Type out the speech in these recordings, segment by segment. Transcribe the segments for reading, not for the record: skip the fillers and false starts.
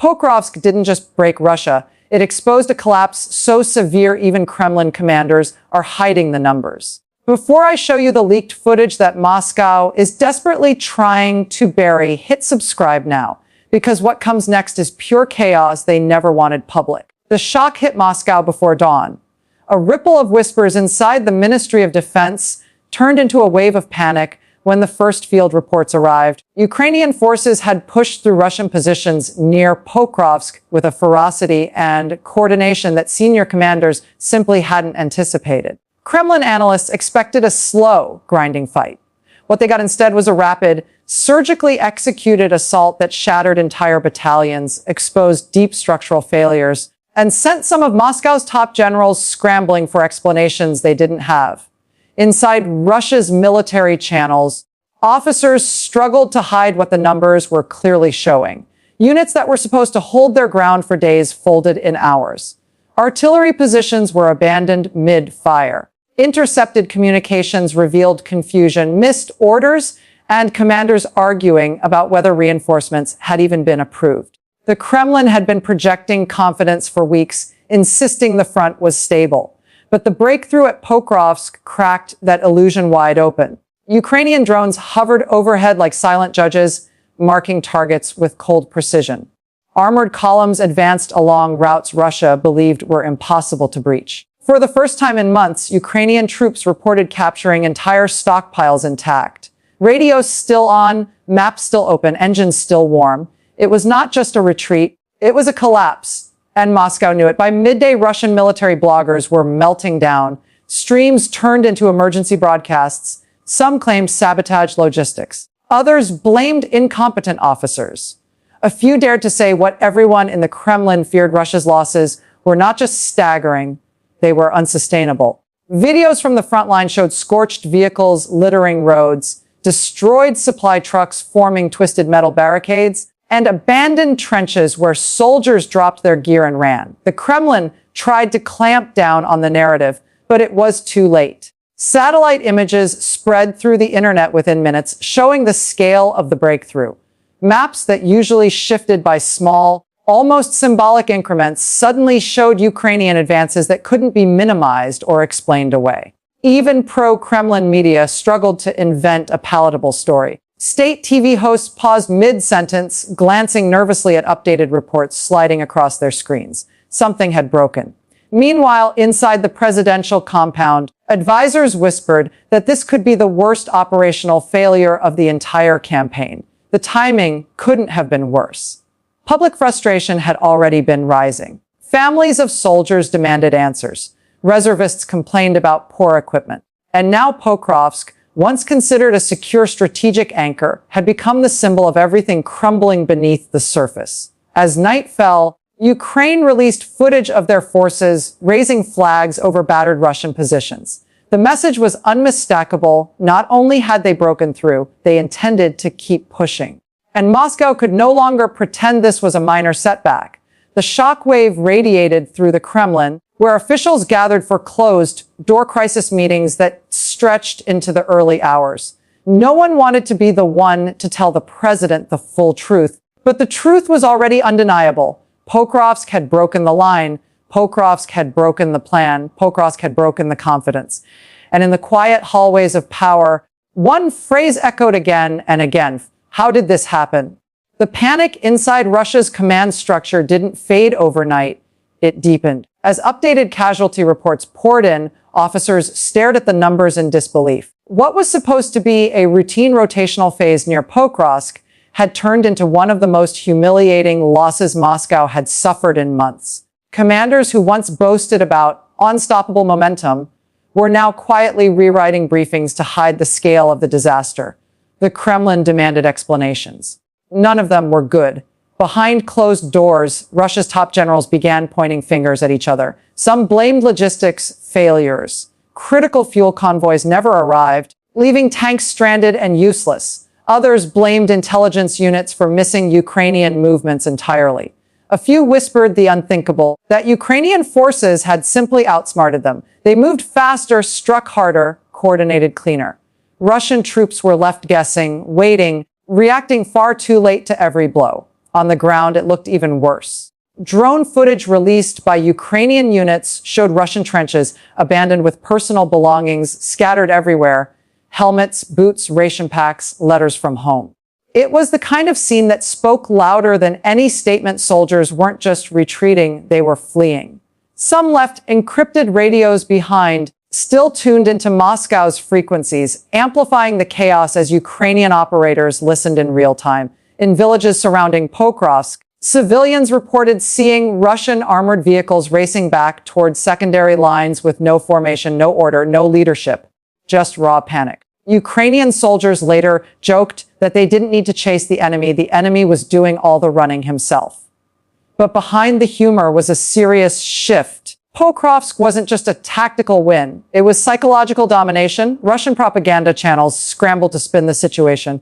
Pokrovsk didn't just break Russia, it exposed a collapse so severe even Kremlin commanders are hiding the numbers. Before I show you the leaked footage that Moscow is desperately trying to bury, hit subscribe now, because what comes next is pure chaos they never wanted public. The shock hit Moscow before dawn. A ripple of whispers inside the Ministry of Defense turned into a wave of panic when the first field reports arrived. Ukrainian forces had pushed through Russian positions near Pokrovsk with a ferocity and coordination that senior commanders simply hadn't anticipated. Kremlin analysts expected a slow, grinding fight. What they got instead was a rapid, surgically executed assault that shattered entire battalions, exposed deep structural failures, and sent some of Moscow's top generals scrambling for explanations they didn't have. Inside Russia's military channels, officers struggled to hide what the numbers were clearly showing. Units that were supposed to hold their ground for days folded in hours. Artillery positions were abandoned mid-fire. Intercepted communications revealed confusion, missed orders, and commanders arguing about whether reinforcements had even been approved. The Kremlin had been projecting confidence for weeks, insisting the front was stable. But the breakthrough at Pokrovsk cracked that illusion wide open. Ukrainian drones hovered overhead like silent judges, marking targets with cold precision. Armored columns advanced along routes Russia believed were impossible to breach. For the first time in months, Ukrainian troops reported capturing entire stockpiles intact. Radios still on, maps still open, engines still warm. It was not just a retreat, it was a collapse. And Moscow knew it. By midday, Russian military bloggers were melting down. Streams turned into emergency broadcasts. Some claimed sabotage logistics. Others blamed incompetent officers. A few dared to say what everyone in the Kremlin feared: Russia's losses were not just staggering, they were unsustainable. Videos from the front line showed scorched vehicles littering roads, destroyed supply trucks forming twisted metal barricades, and abandoned trenches where soldiers dropped their gear and ran. The Kremlin tried to clamp down on the narrative, but it was too late. Satellite images spread through the internet within minutes, showing the scale of the breakthrough. Maps that usually shifted by small, almost symbolic increments suddenly showed Ukrainian advances that couldn't be minimized or explained away. Even pro-Kremlin media struggled to invent a palatable story. State TV hosts paused mid-sentence, glancing nervously at updated reports sliding across their screens. Something had broken. Meanwhile, inside the presidential compound, advisors whispered that this could be the worst operational failure of the entire campaign. The timing couldn't have been worse. Public frustration had already been rising. Families of soldiers demanded answers. Reservists complained about poor equipment. And now Pokrovsk, once considered a secure strategic anchor, had become the symbol of everything crumbling beneath the surface. As night fell, Ukraine released footage of their forces raising flags over battered Russian positions. The message was unmistakable. Not only had they broken through, they intended to keep pushing. And Moscow could no longer pretend this was a minor setback. The shockwave radiated through the Kremlin, where officials gathered for closed-door crisis meetings that stretched into the early hours. No one wanted to be the one to tell the president the full truth, but the truth was already undeniable. Pokrovsk had broken the line. Pokrovsk had broken the plan. Pokrovsk had broken the confidence. And in the quiet hallways of power, one phrase echoed again and again. How did this happen? The panic inside Russia's command structure didn't fade overnight. It deepened. As updated casualty reports poured in, officers stared at the numbers in disbelief. What was supposed to be a routine rotational phase near Pokrovsk had turned into one of the most humiliating losses Moscow had suffered in months. Commanders who once boasted about unstoppable momentum were now quietly rewriting briefings to hide the scale of the disaster. The Kremlin demanded explanations. None of them were good. Behind closed doors, Russia's top generals began pointing fingers at each other. Some blamed logistics failures. Critical fuel convoys never arrived, leaving tanks stranded and useless. Others blamed intelligence units for missing Ukrainian movements entirely. A few whispered the unthinkable, that Ukrainian forces had simply outsmarted them. They moved faster, struck harder, coordinated cleaner. Russian troops were left guessing, waiting, reacting far too late to every blow. On the ground, it looked even worse. Drone footage released by Ukrainian units showed Russian trenches abandoned with personal belongings scattered everywhere: helmets, boots, ration packs, letters from home. It was the kind of scene that spoke louder than any statement. Soldiers weren't just retreating, they were fleeing. Some left encrypted radios behind, still tuned into Moscow's frequencies, amplifying the chaos as Ukrainian operators listened in real time. In villages surrounding Pokrovsk, civilians reported seeing Russian armored vehicles racing back towards secondary lines with no formation, no order, no leadership, just raw panic. Ukrainian soldiers later joked that they didn't need to chase the enemy was doing all the running himself. But behind the humor was a serious shift. Pokrovsk wasn't just a tactical win, it was psychological domination. Russian propaganda channels scrambled to spin the situation.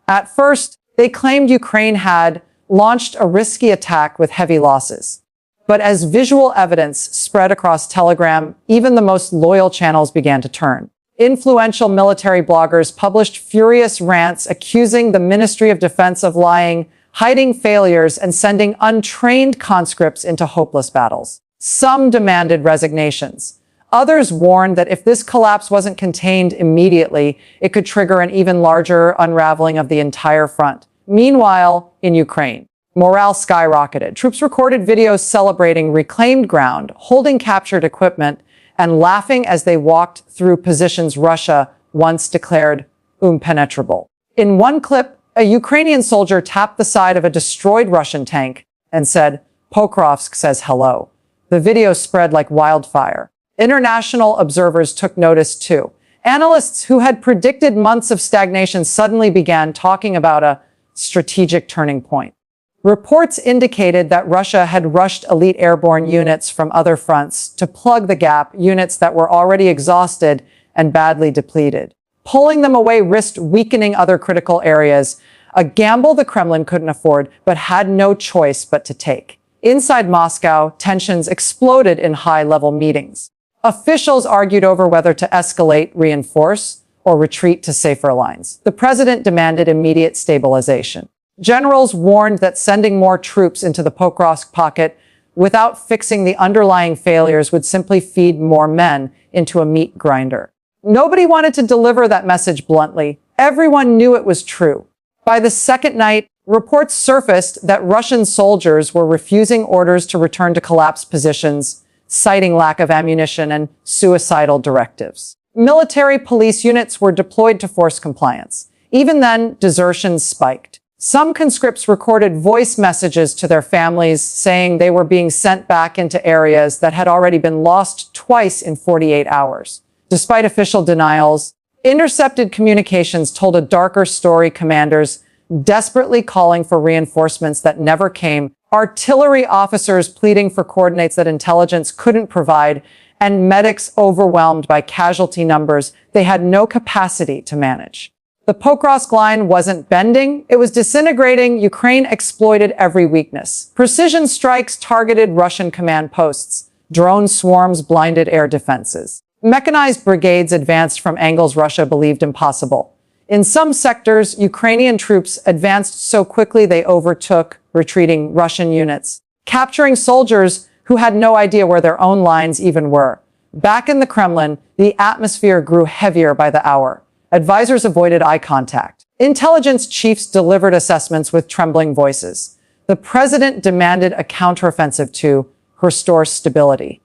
At first, they claimed Ukraine had launched a risky attack with heavy losses. But as visual evidence spread across Telegram, even the most loyal channels began to turn. Influential military bloggers published furious rants accusing the Ministry of Defense of lying, hiding failures, and sending untrained conscripts into hopeless battles. Some demanded resignations. Others warned that if this collapse wasn't contained immediately, it could trigger an even larger unraveling of the entire front. Meanwhile, in Ukraine, morale skyrocketed. Troops recorded videos celebrating reclaimed ground, holding captured equipment, and laughing as they walked through positions Russia once declared impenetrable. In one clip, a Ukrainian soldier tapped the side of a destroyed Russian tank and said, "Pokrovsk says hello." The video spread like wildfire. International observers took notice too. Analysts who had predicted months of stagnation suddenly began talking about a strategic turning point. Reports indicated that Russia had rushed elite airborne units from other fronts to plug the gap, units that were already exhausted and badly depleted. Pulling them away risked weakening other critical areas, a gamble the Kremlin couldn't afford but had no choice but to take. Inside Moscow, tensions exploded in high-level meetings. Officials argued over whether to escalate, reinforce, or retreat to safer lines. The president demanded immediate stabilization. Generals warned that sending more troops into the Pokrovsk pocket without fixing the underlying failures would simply feed more men into a meat grinder. Nobody wanted to deliver that message bluntly. Everyone knew it was true. By the second night, reports surfaced that Russian soldiers were refusing orders to return to collapsed positions, citing lack of ammunition and suicidal directives. Military police units were deployed to force compliance. Even then, desertions spiked. Some conscripts recorded voice messages to their families saying they were being sent back into areas that had already been lost twice in 48 hours. Despite official denials, intercepted communications told a darker story: commanders desperately calling for reinforcements that never came, artillery officers pleading for coordinates that intelligence couldn't provide, and medics overwhelmed by casualty numbers they had no capacity to manage. The Pokrovsk line wasn't bending, it was disintegrating. Ukraine exploited every weakness. Precision strikes targeted Russian command posts. Drone swarms blinded air defenses. Mechanized brigades advanced from angles Russia believed impossible. In some sectors, Ukrainian troops advanced so quickly they overtook retreating Russian units, capturing soldiers who had no idea where their own lines even were. Back in the Kremlin, the atmosphere grew heavier by the hour. Advisors avoided eye contact. Intelligence chiefs delivered assessments with trembling voices. The president demanded a counteroffensive to restore stability.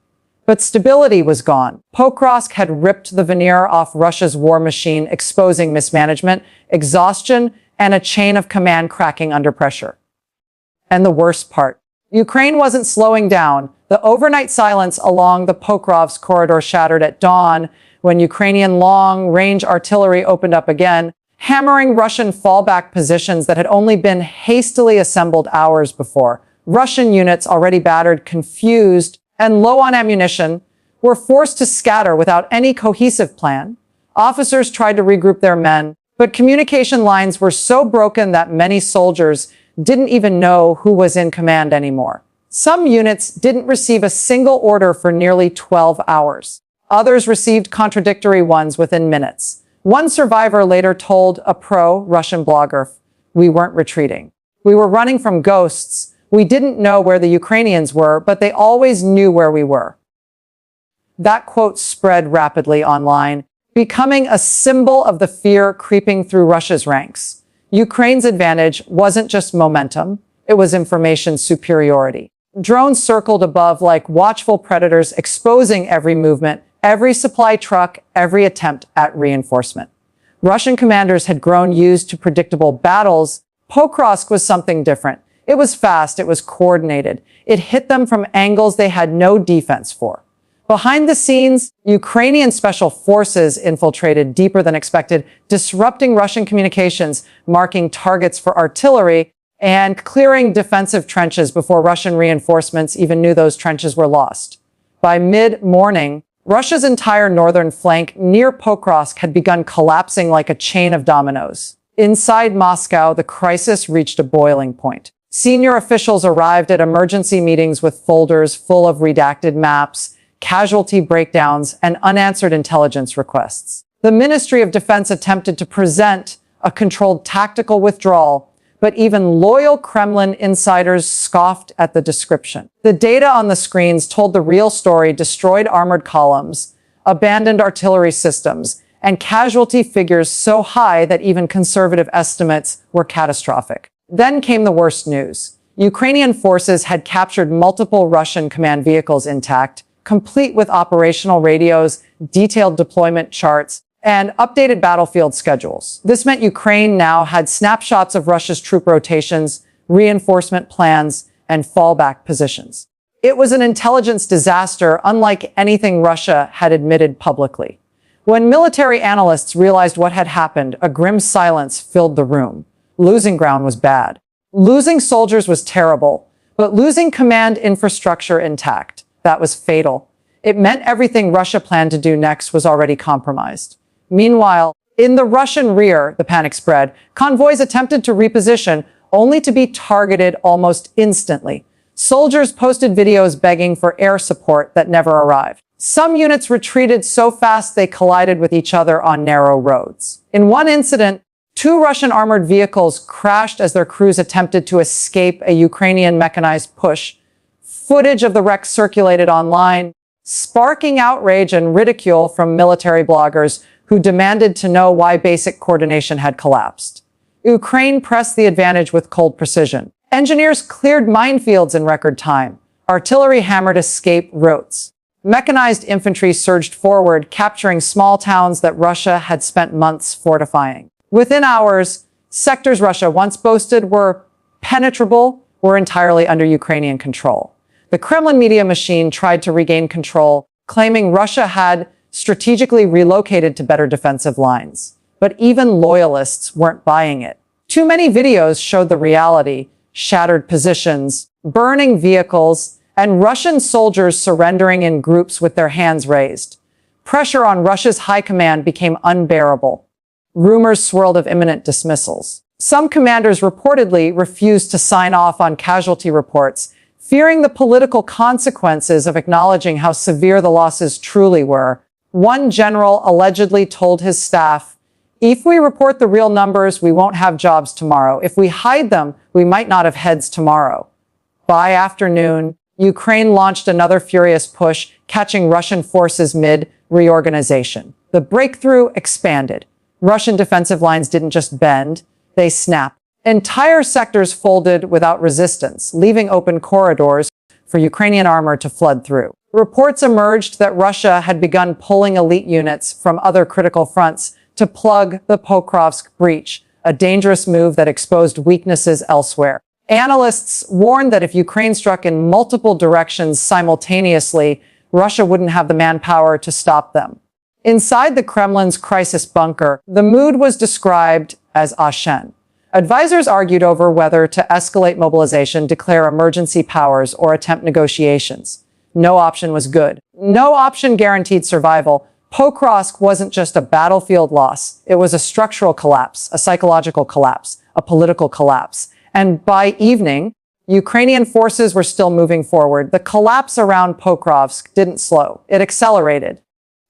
But stability was gone. Pokrovsk had ripped the veneer off Russia's war machine, exposing mismanagement, exhaustion, and a chain of command cracking under pressure. And the worst part, Ukraine wasn't slowing down. The overnight silence along the Pokrovsk corridor shattered at dawn when Ukrainian long-range artillery opened up again, hammering Russian fallback positions that had only been hastily assembled hours before. Russian units, already battered, confused, and low on ammunition, were forced to scatter without any cohesive plan. Officers tried to regroup their men, but communication lines were so broken that many soldiers didn't even know who was in command anymore. Some units didn't receive a single order for nearly 12 hours. Others received contradictory ones within minutes. One survivor later told a pro-Russian blogger, "We weren't retreating. We were running from ghosts. We didn't know where the Ukrainians were, but they always knew where we were. That quote spread rapidly online, becoming a symbol of the fear creeping through Russia's ranks. Ukraine's advantage wasn't just momentum, it was information superiority. Drones circled above like watchful predators, exposing every movement, every supply truck, every attempt at reinforcement. Russian commanders had grown used to predictable battles. Pokrovsk was something different. It was fast, it was coordinated. It hit them from angles they had no defense for. Behind the scenes, Ukrainian special forces infiltrated deeper than expected, disrupting Russian communications, marking targets for artillery, and clearing defensive trenches before Russian reinforcements even knew those trenches were lost. By mid-morning, Russia's entire northern flank near Pokrovsk had begun collapsing like a chain of dominoes. Inside Moscow, the crisis reached a boiling point. Senior officials arrived at emergency meetings with folders full of redacted maps, casualty breakdowns, and unanswered intelligence requests. The Ministry of Defense attempted to present a controlled tactical withdrawal, but even loyal Kremlin insiders scoffed at the description. The data on the screens told the real story: destroyed armored columns, abandoned artillery systems, and casualty figures so high that even conservative estimates were catastrophic. Then came the worst news. Ukrainian forces had captured multiple Russian command vehicles intact, complete with operational radios, detailed deployment charts, and updated battlefield schedules. This meant Ukraine now had snapshots of Russia's troop rotations, reinforcement plans, and fallback positions. It was an intelligence disaster unlike anything Russia had admitted publicly. When military analysts realized what had happened, a grim silence filled the room. Losing ground was bad. Losing soldiers was terrible, but losing command infrastructure intact, that was fatal. It meant everything Russia planned to do next was already compromised. Meanwhile, in the Russian rear, the panic spread. Convoys attempted to reposition, only to be targeted almost instantly. Soldiers posted videos begging for air support that never arrived. Some units retreated so fast they collided with each other on narrow roads. In one incident, 2 Russian armored vehicles crashed as their crews attempted to escape a Ukrainian mechanized push. Footage of the wreck circulated online, sparking outrage and ridicule from military bloggers who demanded to know why basic coordination had collapsed. Ukraine pressed the advantage with cold precision. Engineers cleared minefields in record time. Artillery hammered escape routes. Mechanized infantry surged forward, capturing small towns that Russia had spent months fortifying. Within hours, sectors Russia once boasted were penetrable were entirely under Ukrainian control. The Kremlin media machine tried to regain control, claiming Russia had strategically relocated to better defensive lines. But even loyalists weren't buying it. Too many videos showed the reality: shattered positions, burning vehicles, and Russian soldiers surrendering in groups with their hands raised. Pressure on Russia's high command became unbearable. Rumors swirled of imminent dismissals. Some commanders reportedly refused to sign off on casualty reports, fearing the political consequences of acknowledging how severe the losses truly were. One general allegedly told his staff, "If we report the real numbers, we won't have jobs tomorrow. If we hide them, we might not have heads tomorrow." By afternoon, Ukraine launched another furious push, catching Russian forces mid-reorganization. The breakthrough expanded. Russian defensive lines didn't just bend, they snapped. Entire sectors folded without resistance, leaving open corridors for Ukrainian armor to flood through. Reports emerged that Russia had begun pulling elite units from other critical fronts to plug the Pokrovsk breach, a dangerous move that exposed weaknesses elsewhere. Analysts warned that if Ukraine struck in multiple directions simultaneously, Russia wouldn't have the manpower to stop them. Inside the Kremlin's crisis bunker, the mood was described as ashen. Advisors argued over whether to escalate mobilization, declare emergency powers, or attempt negotiations. No option was good. No option guaranteed survival. Pokrovsk wasn't just a battlefield loss. It was a structural collapse, a psychological collapse, a political collapse. And by evening, Ukrainian forces were still moving forward. The collapse around Pokrovsk didn't slow. It accelerated.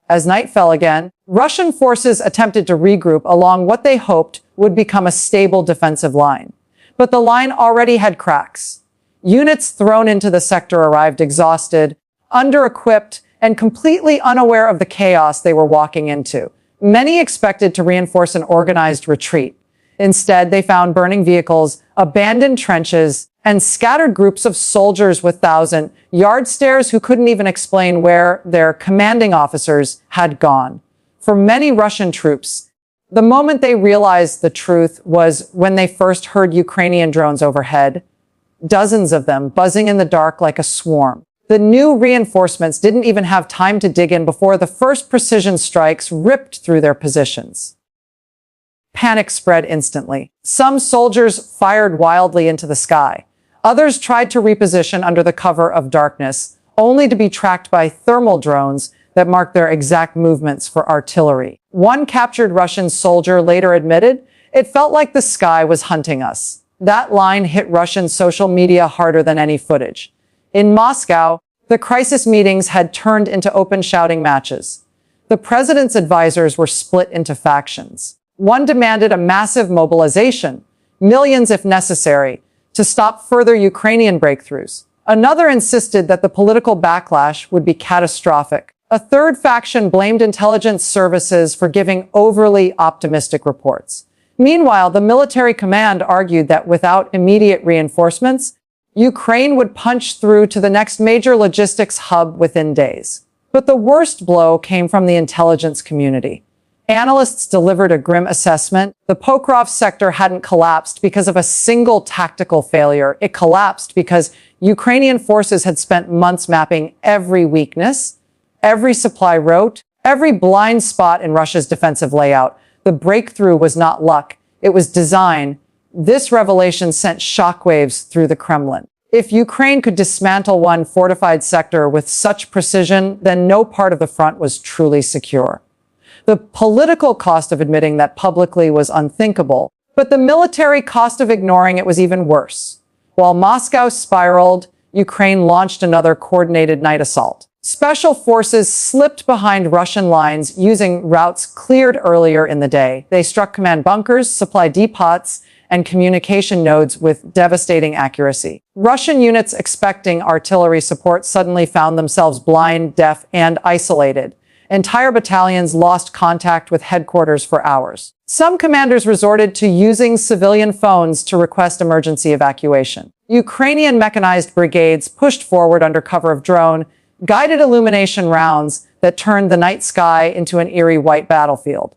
As night fell again, Russian forces attempted to regroup along what they hoped would become a stable defensive line. but the line already had cracks. Units thrown into the sector arrived exhausted, under-equipped, and completely unaware of the chaos they were walking into. Many expected to reinforce an organized retreat. Instead, they found burning vehicles, abandoned trenches, and scattered groups of soldiers with thousand-yard stares who couldn't even explain where their commanding officers had gone. For many Russian troops, the moment they realized the truth was when they first heard Ukrainian drones overhead, dozens of them buzzing in the dark like a swarm. The new reinforcements didn't even have time to dig in before the first precision strikes ripped through their positions. Panic spread instantly. Some soldiers fired wildly into the sky. Others tried to reposition under the cover of darkness, only to be tracked by thermal drones that marked their exact movements for artillery. One captured Russian soldier later admitted, "It felt like the sky was hunting us." That line hit Russian social media harder than any footage. In Moscow, the crisis meetings had turned into open shouting matches. The president's advisors were split into factions. One demanded a massive mobilization, millions if necessary, to stop further Ukrainian breakthroughs. Another insisted that the political backlash would be catastrophic. A third faction blamed intelligence services for giving overly optimistic reports. Meanwhile, the military command argued that without immediate reinforcements, Ukraine would punch through to the next major logistics hub within days. But the worst blow came from the intelligence community. Analysts delivered a grim assessment. The Pokrovsk sector hadn't collapsed because of a single tactical failure. It collapsed because Ukrainian forces had spent months mapping every weakness, every supply route, every blind spot in Russia's defensive layout. The breakthrough was not luck. It was design. This revelation sent shockwaves through the Kremlin. If Ukraine could dismantle one fortified sector with such precision, then no part of the front was truly secure. The political cost of admitting that publicly was unthinkable, but the military cost of ignoring it was even worse. While Moscow spiraled, Ukraine launched another coordinated night assault. Special forces slipped behind Russian lines using routes cleared earlier in the day. They struck command bunkers, supply depots, and communication nodes with devastating accuracy. Russian units expecting artillery support suddenly found themselves blind, deaf, and isolated. Entire battalions lost contact with headquarters for hours. Some commanders resorted to using civilian phones to request emergency evacuation. Ukrainian mechanized brigades pushed forward under cover of drone, guided illumination rounds that turned the night sky into an eerie white battlefield.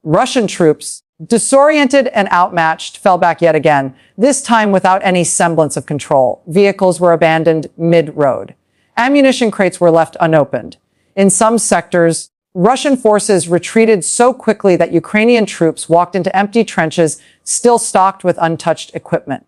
Russian troops, disoriented and outmatched, fell back yet again, this time without any semblance of control. Vehicles were abandoned mid-road. Ammunition crates were left unopened. In some sectors, Russian forces retreated so quickly that Ukrainian troops walked into empty trenches still stocked with untouched equipment.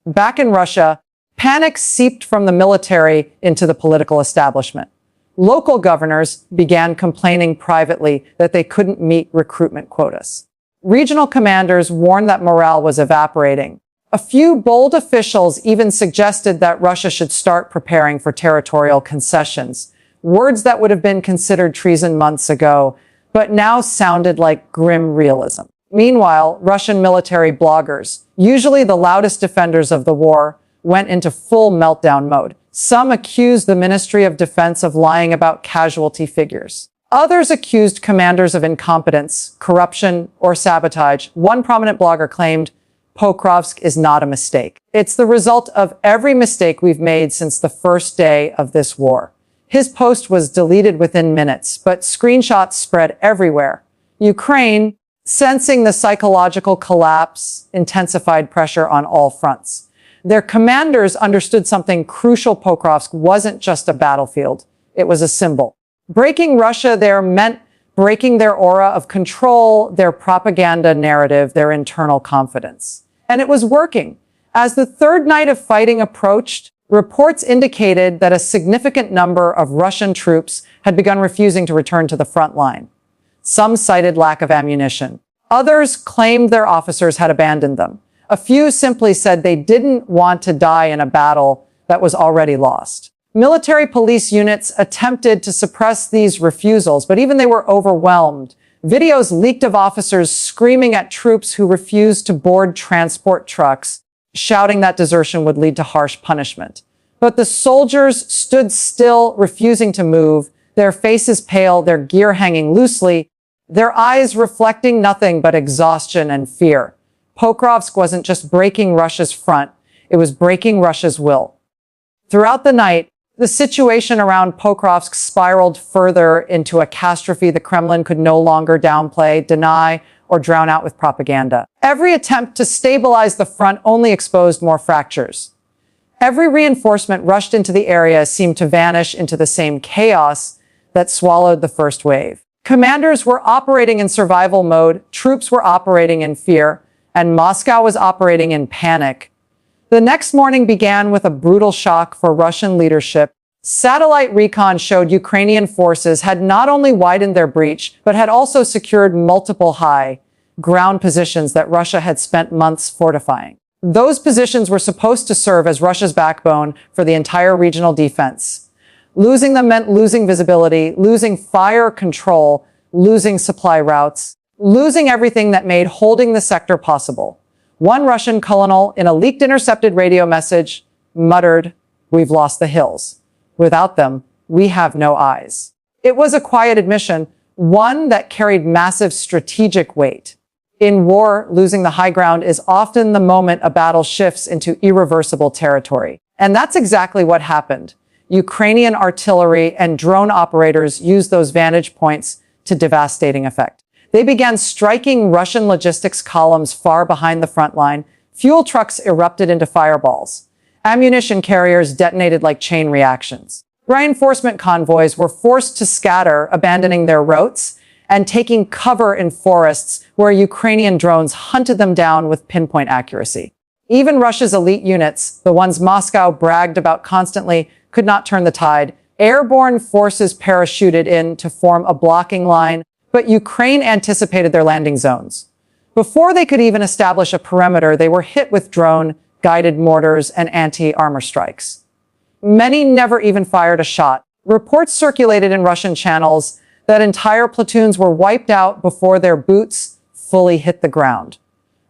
Back in Russia, panic seeped from the military into the political establishment. Local governors began complaining privately that they couldn't meet recruitment quotas. Regional commanders warned that morale was evaporating. A few bold officials even suggested that Russia should start preparing for territorial concessions, words that would have been considered treason months ago, but now sounded like grim realism. Meanwhile, Russian military bloggers, usually the loudest defenders of the war, went into full meltdown mode. Some accused the Ministry of Defense of lying about casualty figures. Others accused commanders of incompetence, corruption, or sabotage. One prominent blogger claimed, "Pokrovsk is not a mistake. It's the result of every mistake we've made since the first day of this war." His post was deleted within minutes, but screenshots spread everywhere. Ukraine, sensing the psychological collapse, intensified pressure on all fronts. Their commanders understood something crucial. Pokrovsk wasn't just a battlefield. It was a symbol. Breaking Russia there meant breaking their aura of control, their propaganda narrative, their internal confidence. And it was working. As the third night of fighting approached, reports indicated that a significant number of Russian troops had begun refusing to return to the front line. Some cited lack of ammunition. Others claimed their officers had abandoned them. A few simply said they didn't want to die in a battle that was already lost. Military police units attempted to suppress these refusals, but even they were overwhelmed. Videos leaked of officers screaming at troops who refused to board transport trucks, shouting that desertion would lead to harsh punishment. But the soldiers stood still, refusing to move, their faces pale, their gear hanging loosely, their eyes reflecting nothing but exhaustion and fear. Pokrovsk wasn't just breaking Russia's front, it was breaking Russia's will. Throughout the night, the situation around Pokrovsk spiraled further into a catastrophe the Kremlin could no longer downplay, deny, or drown out with propaganda. Every attempt to stabilize the front only exposed more fractures. Every reinforcement rushed into the area seemed to vanish into the same chaos that swallowed the first wave. Commanders were operating in survival mode, troops were operating in fear, and Moscow was operating in panic. The next morning began with a brutal shock for Russian leadership. Satellite recon showed Ukrainian forces had not only widened their breach, but had also secured multiple high ground positions that Russia had spent months fortifying. Those positions were supposed to serve as Russia's backbone for the entire regional defense. Losing them meant losing visibility, losing fire control, losing supply routes, losing everything that made holding the sector possible. One Russian colonel, in a leaked intercepted radio message, muttered, "We've lost the hills. Without them, we have no eyes." It was a quiet admission, one that carried massive strategic weight. In war, losing the high ground is often the moment a battle shifts into irreversible territory. And that's exactly what happened. Ukrainian artillery and drone operators used those vantage points to devastating effect. They began striking Russian logistics columns far behind the front line. Fuel trucks erupted into fireballs. Ammunition carriers detonated like chain reactions. Reinforcement convoys were forced to scatter, abandoning their routes and taking cover in forests where Ukrainian drones hunted them down with pinpoint accuracy. Even Russia's elite units, the ones Moscow bragged about constantly, could not turn the tide. Airborne forces parachuted in to form a blocking line, but Ukraine anticipated their landing zones. Before they could even establish a perimeter, they were hit with drone-guided mortars and anti-armor strikes. Many never even fired a shot. Reports circulated in Russian channels that entire platoons were wiped out before their boots fully hit the ground.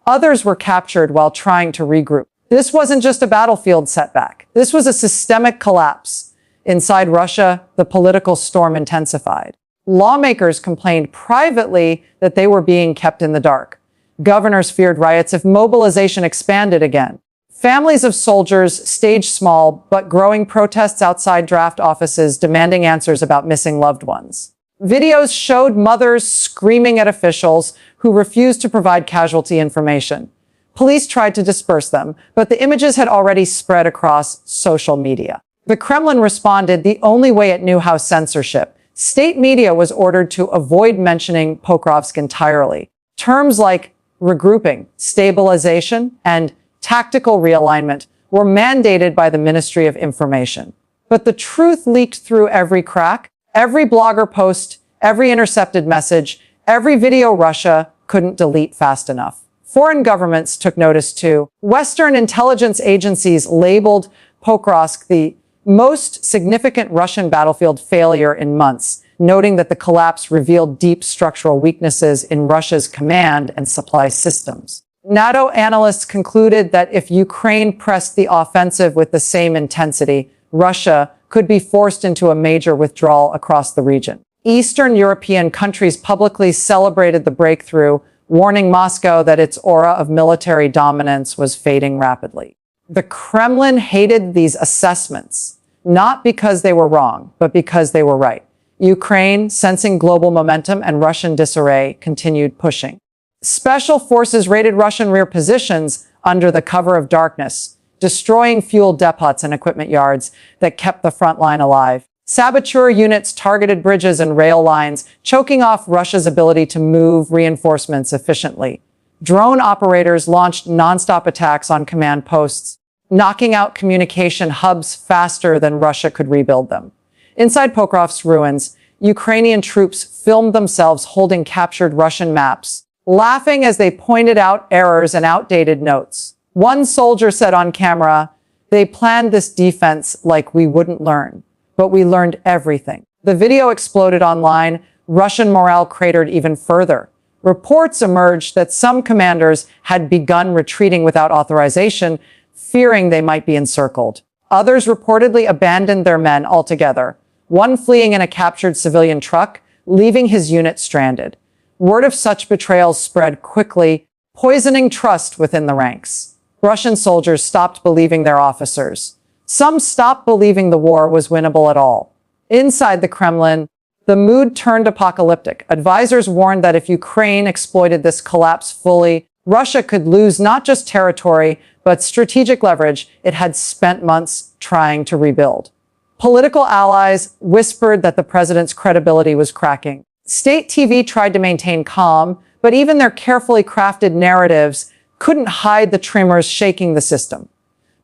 Others were captured while trying to regroup. This wasn't just a battlefield setback. This was a systemic collapse. Inside Russia, the political storm intensified. Lawmakers complained privately that they were being kept in the dark. Governors feared riots if mobilization expanded again. Families of soldiers staged small but growing protests outside draft offices demanding answers about missing loved ones. Videos showed mothers screaming at officials who refused to provide casualty information. Police tried to disperse them, but the images had already spread across social media. The Kremlin responded the only way it knew how: censorship. State media was ordered to avoid mentioning Pokrovsk entirely. Terms like regrouping, stabilization, and tactical realignment were mandated by the Ministry of Information. But the truth leaked through every crack. Every blogger post, every intercepted message, every video Russia couldn't delete fast enough. Foreign governments took notice too. Western intelligence agencies labeled Pokrovsk the most significant Russian battlefield failure in months, noting that the collapse revealed deep structural weaknesses in Russia's command and supply systems. NATO analysts concluded that if Ukraine pressed the offensive with the same intensity, Russia could be forced into a major withdrawal across the region. Eastern European countries publicly celebrated the breakthrough, warning Moscow that its aura of military dominance was fading rapidly. The Kremlin hated these assessments, not because they were wrong, but because they were right. Ukraine, sensing global momentum and Russian disarray, continued pushing. Special forces raided Russian rear positions under the cover of darkness, destroying fuel depots and equipment yards that kept the front line alive. Saboteur units targeted bridges and rail lines, choking off Russia's ability to move reinforcements efficiently. Drone operators launched nonstop attacks on command posts, knocking out communication hubs faster than Russia could rebuild them. Inside Pokrovsk's ruins, Ukrainian troops filmed themselves holding captured Russian maps, laughing as they pointed out errors and outdated notes. One soldier said on camera, "They planned this defense like we wouldn't learn, but we learned everything." The video exploded online. Russian morale cratered even further. Reports emerged that some commanders had begun retreating without authorization, fearing they might be encircled. Others reportedly abandoned their men altogether, one fleeing in a captured civilian truck, leaving his unit stranded. Word of such betrayals spread quickly, poisoning trust within the ranks. Russian soldiers stopped believing their officers. Some stopped believing the war was winnable at all. Inside the Kremlin, the mood turned apocalyptic. Advisors warned that if Ukraine exploited this collapse fully, Russia could lose not just territory, but strategic leverage it had spent months trying to rebuild. Political allies whispered that the president's credibility was cracking. State TV tried to maintain calm, but even their carefully crafted narratives couldn't hide the tremors shaking the system.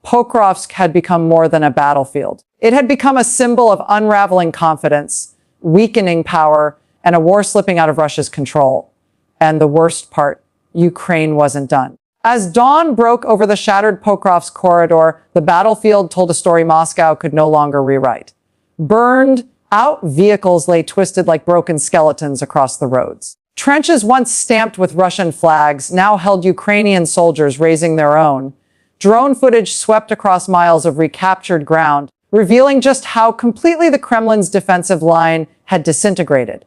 Pokrovsk had become more than a battlefield. It had become a symbol of unraveling confidence, weakening power, and a war slipping out of Russia's control. And the worst part, Ukraine wasn't done. As dawn broke over the shattered Pokrovsk corridor, the battlefield told a story Moscow could no longer rewrite. Burned out vehicles lay twisted like broken skeletons across the roads. Trenches once stamped with Russian flags now held Ukrainian soldiers raising their own. Drone footage swept across miles of recaptured ground, revealing just how completely the Kremlin's defensive line had disintegrated.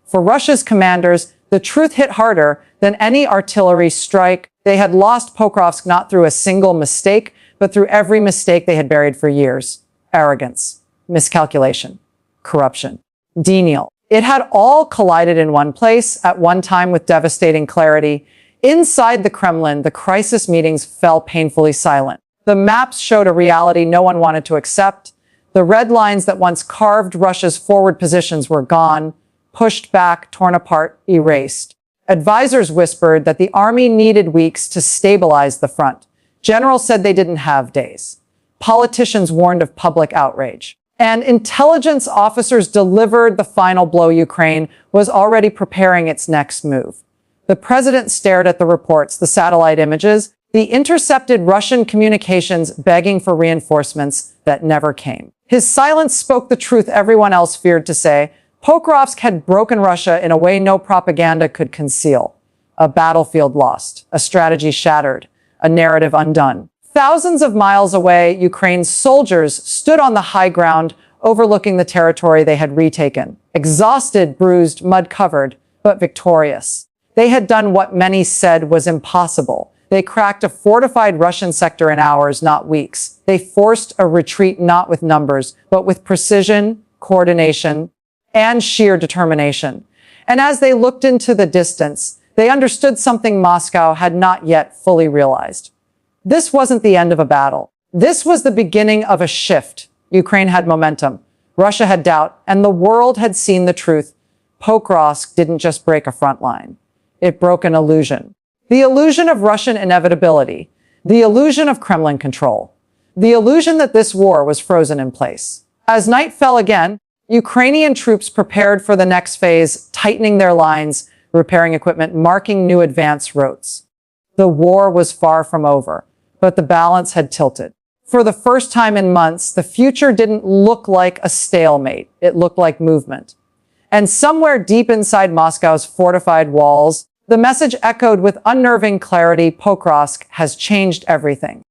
For Russia's commanders, the truth hit harder than any artillery strike. They had lost Pokrovsk not through a single mistake, but through every mistake they had buried for years. Arrogance, miscalculation, corruption, denial. It had all collided in one place at one time with devastating clarity. Inside the Kremlin, the crisis meetings fell painfully silent. The maps showed a reality no one wanted to accept. The red lines that once carved Russia's forward positions were gone, pushed back, torn apart, erased. Advisors whispered that the army needed weeks to stabilize the front. Generals said they didn't have days. Politicians warned of public outrage. And intelligence officers delivered the final blow. Ukraine was already preparing its next move. The president stared at the reports, the satellite images, the intercepted Russian communications begging for reinforcements that never came. His silence spoke the truth everyone else feared to say. Pokrovsk had broken Russia in a way no propaganda could conceal. A battlefield lost, a strategy shattered, a narrative undone. Thousands of miles away, Ukraine's soldiers stood on the high ground, overlooking the territory they had retaken. Exhausted, bruised, mud-covered, but victorious. They had done what many said was impossible. They cracked a fortified Russian sector in hours, not weeks. They forced a retreat not with numbers, but with precision, coordination, and sheer determination. And as they looked into the distance, they understood something Moscow had not yet fully realized. This wasn't the end of a battle. This was the beginning of a shift. Ukraine had momentum. Russia had doubt, and the world had seen the truth. Pokrovsk didn't just break a front line. It broke an illusion. The illusion of Russian inevitability. The illusion of Kremlin control. The illusion that this war was frozen in place. As night fell again, Ukrainian troops prepared for the next phase, tightening their lines, repairing equipment, marking new advance routes. The war was far from over, but the balance had tilted. For the first time in months, the future didn't look like a stalemate. It looked like movement. And somewhere deep inside Moscow's fortified walls, the message echoed with unnerving clarity: Pokrovsk has changed everything.